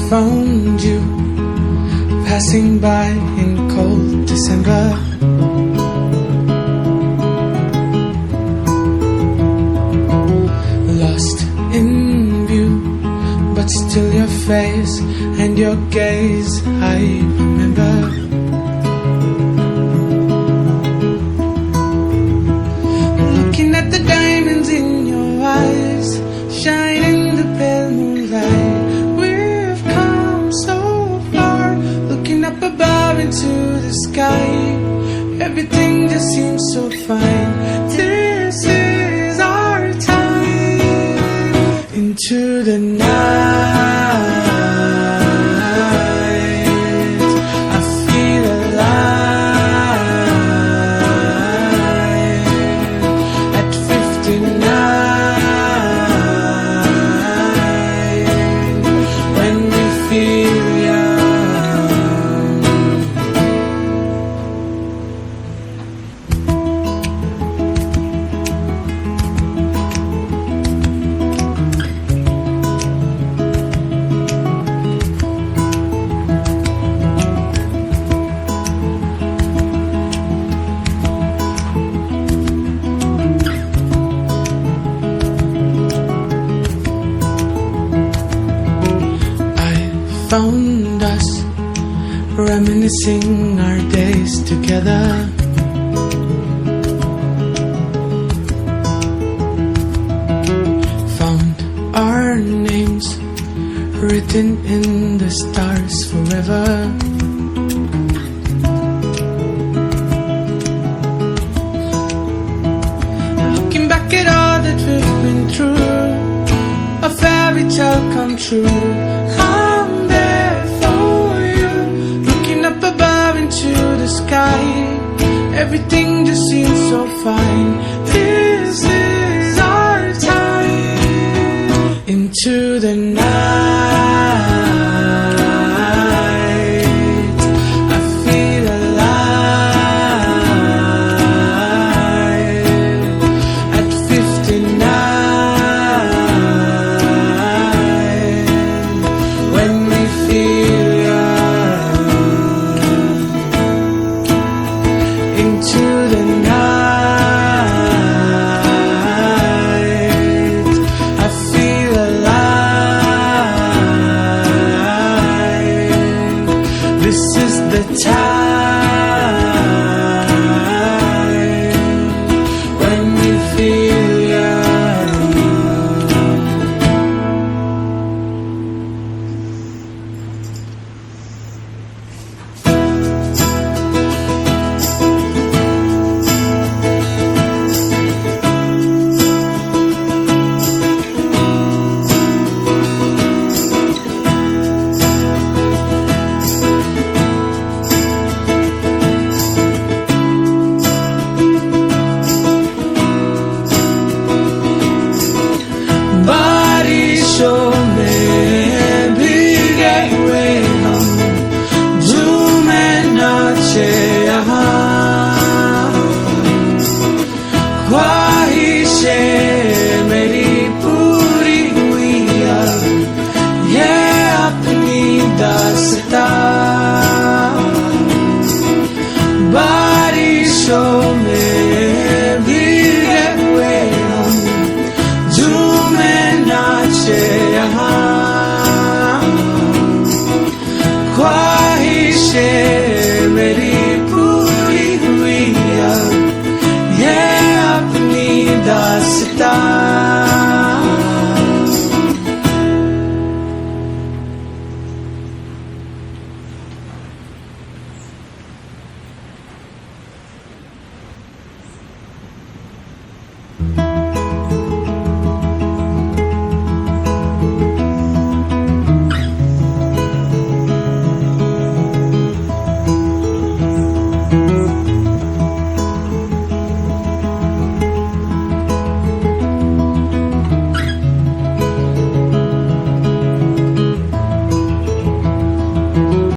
Found you passing by in cold December. Lost in view, but still your face and your gaze I remember. Looking at the diamonds in your eyes, shine in the pale moonlight. Up above into the sky, everything just seems so fine. This is our time. Into the night, I feel alive. At 59, when we feel found us reminiscing our days together. Found our names written in the stars forever. Looking back at all that we've been through, a fairy tale come true. Up above into the sky, everything just seems so fine. This is our time. Into the night, I feel alive. At 59, when we feel into the night, I feel alive. This is the time when we feel young. दास्तां